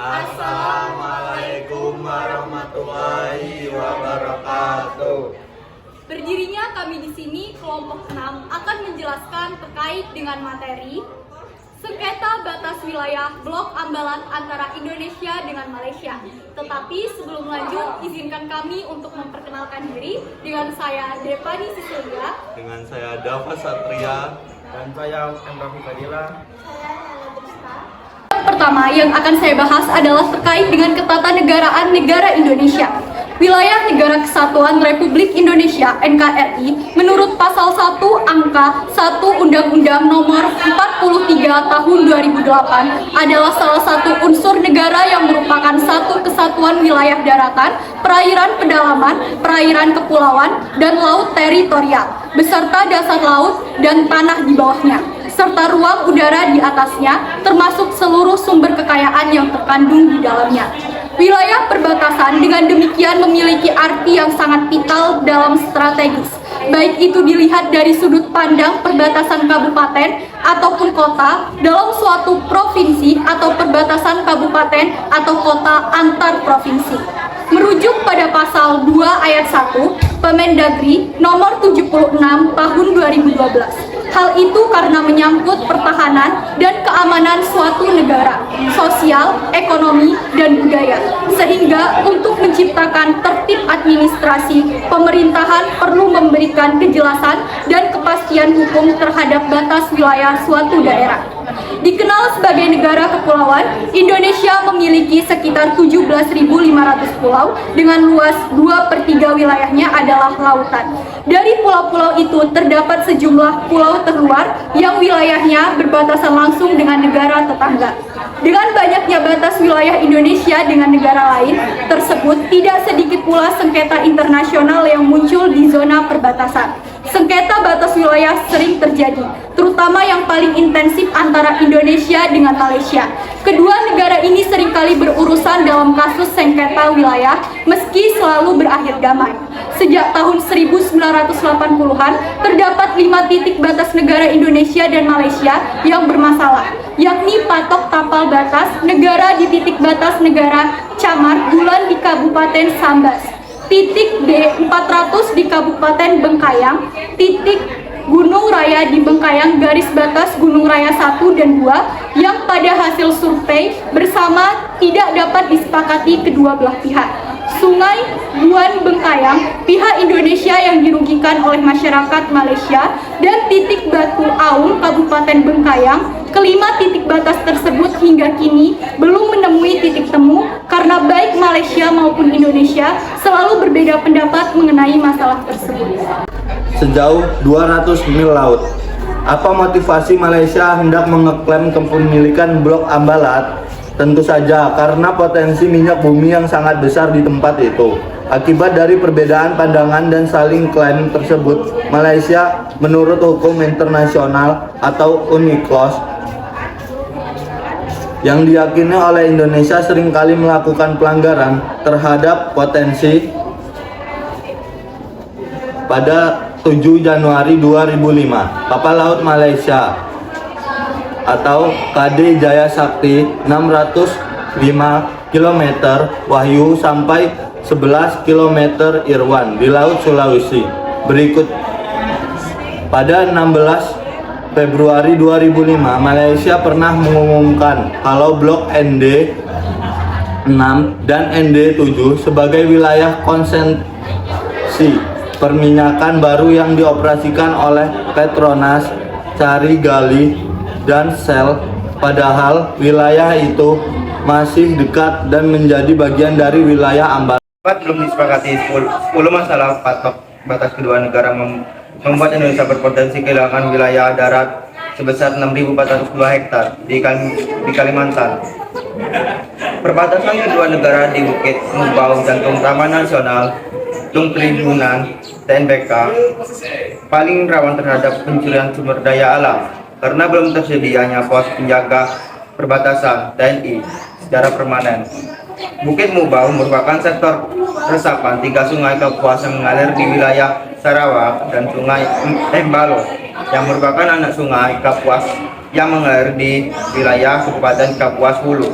Assalamualaikum warahmatullahi wabarakatuh. Berdirinya kami di sini, kelompok 6 akan menjelaskan terkait dengan materi sengketa batas wilayah Blok Ambalat antara Indonesia dengan Malaysia. Tetapi sebelum lanjut, izinkan kami untuk memperkenalkan diri dengan saya Devani Sisilia, Dengan saya Dava Satria. Dan saya Rafi Fadila. pertama yang akan saya bahas adalah terkait dengan ketatanegaraan negara Indonesia. Wilayah Negara Kesatuan Republik Indonesia (NKRI) menurut pasal 1 angka 1 Undang-Undang Nomor 43 Tahun 2008 adalah salah satu unsur negara yang merupakan satu kesatuan wilayah daratan, perairan pedalaman, perairan kepulauan, dan laut teritorial, beserta dasar laut dan tanah di bawahnya, serta ruang udara di atasnya, termasuk seluruh sumber kekayaan yang terkandung di dalamnya. Wilayah perbatasan dengan demikian memiliki arti yang sangat vital dalam strategis, baik itu dilihat dari sudut pandang perbatasan kabupaten ataupun kota dalam suatu provinsi atau perbatasan kabupaten atau kota antar provinsi. Merujuk pada pasal 2 ayat 1 Permendagri nomor 76 tahun 2012. Hal itu karena menyangkut pertahanan dan keamanan suatu negara, sosial, ekonomi, dan budaya. Sehingga untuk menciptakan tertib administrasi, pemerintahan perlu memberikan kejelasan dan kepastian hukum terhadap batas wilayah suatu daerah. Dikenal sebagai negara kepulauan, Indonesia memiliki sekitar 17.500 pulau dengan luas 2/3 wilayahnya adalah lautan. Dari pulau-pulau itu terdapat sejumlah pulau terluar yang wilayahnya berbatasan langsung dengan negara tetangga. Dengan banyaknya batas wilayah Indonesia dengan negara lain tersebut, tidak sedikit pula sengketa internasional yang muncul di zona perbatasan. Sengketa batas wilayah sering terjadi, terutama yang paling intensif antara Indonesia dengan Malaysia. Kedua negara ini seringkali berurusan dalam kasus sengketa wilayah meski selalu berakhir damai. Sejak tahun 1980-an, terdapat 5 titik batas negara Indonesia dan Malaysia yang bermasalah, yakni patok tapal batas negara di titik batas negara Camar Bulan di Kabupaten Sambas, titik D400 di Kabupaten Bengkayang, titik Gunung Raya di Bengkayang garis batas Gunung Raya 1 dan 2 yang pada hasil survei bersama tidak dapat disepakati kedua belah pihak. Sungai Buan Bengkayang, pihak Indonesia yang dirugikan oleh masyarakat Malaysia, dan titik Batu Aung Kabupaten Bengkayang. Kelima titik batas tersebut hingga kini belum menemui titik temu karena baik Malaysia maupun Indonesia selalu berbeda pendapat mengenai masalah tersebut. Sejauh 200 mil laut. Apa motivasi Malaysia hendak mengeklaim kepemilikan Blok Ambalat? Tentu saja karena potensi minyak bumi yang sangat besar di tempat itu. Akibat dari perbedaan pandangan dan saling klaim tersebut, Malaysia menurut hukum internasional atau UNCLOS yang diyakini oleh Indonesia seringkali melakukan pelanggaran terhadap potensi. Pada 7 Januari 2005, kapal laut Malaysia atau KD Jaya Sakti 605 km Wahyu sampai 11 km Irwan di Laut Sulawesi. Berikut pada 16 Februari 2005, Malaysia pernah mengumumkan kalau blok ND 6 dan ND 7 sebagai wilayah konsesi perminyakan baru yang dioperasikan oleh Petronas, Carigali, dan Shell, padahal wilayah itu masih dekat dan menjadi bagian dari wilayah Ambalat. Belum disepakati 10 masalah patok batas kedua negara membuat Indonesia berpotensi kehilangan wilayah darat sebesar 6.402 hektar di Kalimantan. Perbatasan kedua negara di Bukit Mubau, Jantung Taman Nasional, Tung Perhimpunan, TNBK, paling rawan terhadap pencurian sumber daya alam karena belum tersedianya pos penjaga perbatasan TNI secara permanen. Bukit Mubau merupakan sektor resapan 3 sungai Kapuas yang mengalir di wilayah Sarawak dan Sungai Embalo yang merupakan anak sungai Kapuas yang mengalir di wilayah Kabupaten Kapuas Hulu.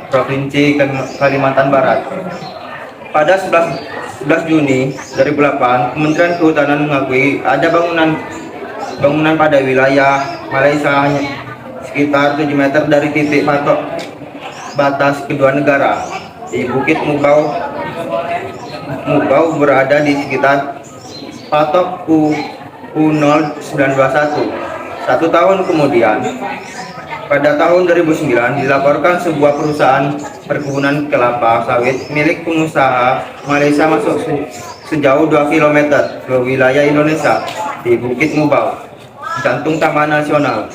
Provinsi Kalimantan Barat. Pada 11 Juni 2008, Kementerian Kehutanan mengakui ada bangunan pada wilayah Malaysia sekitar 7 meter dari titik patok batas kedua negara di Bukit Mugau berada di sekitar patok U0921. 1 tahun kemudian, pada tahun 2009 dilaporkan sebuah perusahaan perkebunan kelapa sawit milik pengusaha Malaysia masuk sejauh 2 km ke wilayah Indonesia di Bukit Mugau, jantung Taman Nasional.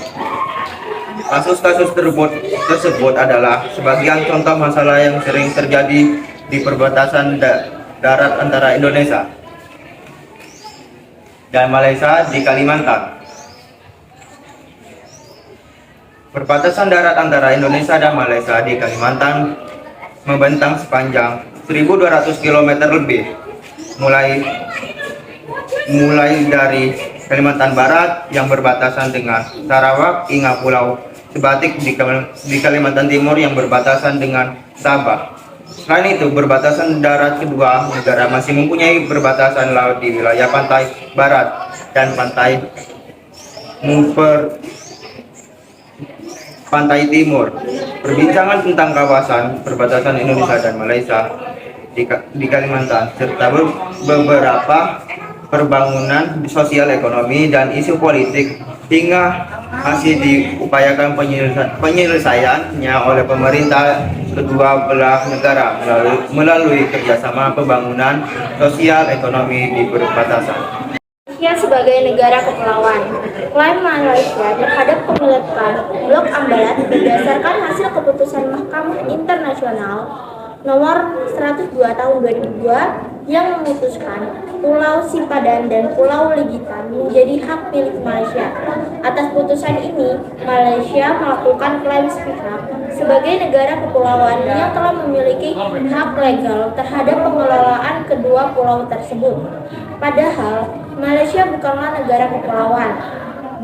Kasus-kasus tersebut adalah sebagian contoh masalah yang sering terjadi di perbatasan darat antara Indonesia dan Malaysia di Kalimantan. Perbatasan darat antara Indonesia dan Malaysia di Kalimantan membentang sepanjang 1.200 km lebih, mulai dari Kalimantan Barat yang berbatasan dengan Sarawak hingga Pulau Sebatik di Kalimantan Timur yang berbatasan dengan Sabah. Selain itu, berbatasan darat kedua negara masih mempunyai perbatasan laut di wilayah pantai barat dan pantai timur. Perbincangan tentang kawasan perbatasan Indonesia dan Malaysia di Kalimantan serta beberapa pembangunan sosial ekonomi dan isu politik hingga masih diupayakan penyelesaiannya oleh pemerintah kedua belah negara melalui kerjasama pembangunan sosial ekonomi di perbatasan. Malaysia sebagai negara kepulauan. Klaim Malaysia terhadap pemilikan Blok Ambalat berdasarkan hasil keputusan Mahkamah Internasional nomor 102 tahun 2002 yang memutuskan Pulau Sipadan dan Pulau Legitan menjadi hak milik Malaysia. Atas putusan ini, Malaysia melakukan klaim sepihak sebagai negara kepulauan yang telah memiliki hak legal terhadap pengelolaan kedua pulau tersebut. Padahal, Malaysia bukanlah negara kepulauan,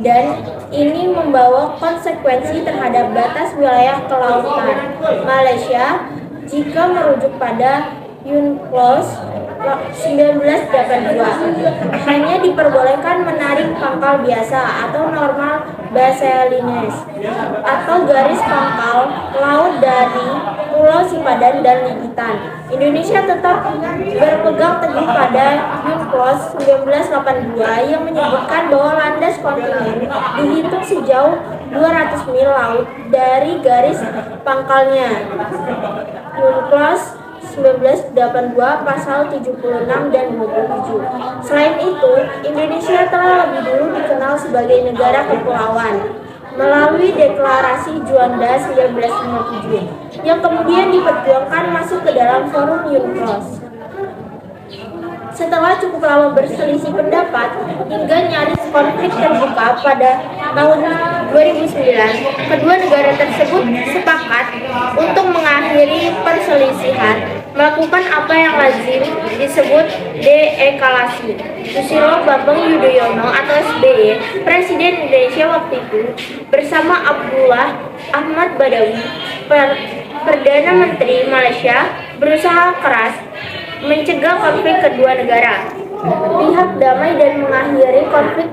dan ini membawa konsekuensi terhadap batas wilayah kelautan Malaysia jika merujuk pada UNCLOS 1982. Hanya diperbolehkan menarik pangkal biasa atau normal baselines atau garis pangkal laut dari Pulau Sipadan dan Legitan. Indonesia tetap berpegang teguh pada UNCLOS 1982 yang menyebutkan bahwa landas kontinen dihitung sejauh 200 mil laut dari garis pangkalnya. UNCLOS 1982 pasal 76 dan 27. Selain itu, Indonesia telah lebih dulu dikenal sebagai negara kepulauan melalui Deklarasi Juanda 1957 yang kemudian diperjuangkan masuk ke dalam forum UNCLOS. Setelah cukup lama berselisih pendapat hingga nyaris konflik terbuka pada tahun 2009, kedua negara tersebut sepakat untuk mengakhiri perselisihan, melakukan apa yang lazim disebut deeskalasi. Susilo Bambang Yudhoyono atau SBY, Presiden Indonesia waktu itu, bersama Abdullah Ahmad Badawi, Perdana Menteri Malaysia, berusaha keras mencegah konflik kedua negara. Pihak damai dan mengakhiri konflik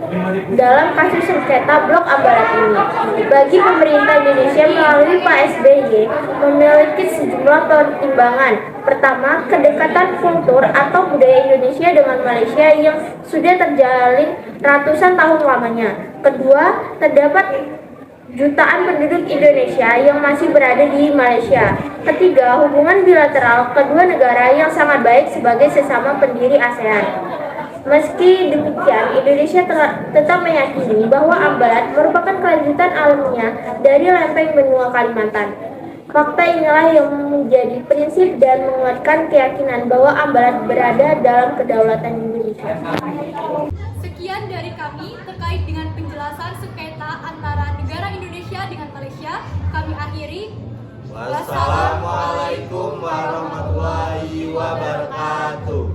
dalam kasus sengketa Blok Ambalat ini. Bagi pemerintah Indonesia melalui Pak SBY memiliki sejumlah pertimbangan. Pertama, kedekatan kultur atau budaya Indonesia dengan Malaysia yang sudah terjalin ratusan tahun lamanya. Kedua, terdapat jutaan penduduk Indonesia yang masih berada di Malaysia. Ketiga, hubungan bilateral kedua negara yang sangat baik sebagai sesama pendiri ASEAN. Meski demikian, Indonesia tetap meyakini bahwa Ambalat merupakan kelanjutan alamiah dari lempeng benua Kalimantan. Fakta inilah yang menjadi prinsip dan menguatkan keyakinan bahwa Ambalat berada dalam kedaulatan Indonesia. Sekian dari kami terkait dengan penjelasan sengketa antara negara Indonesia dengan Malaysia. Kami akhiri. Wassalamualaikum warahmatullahi wabarakatuh.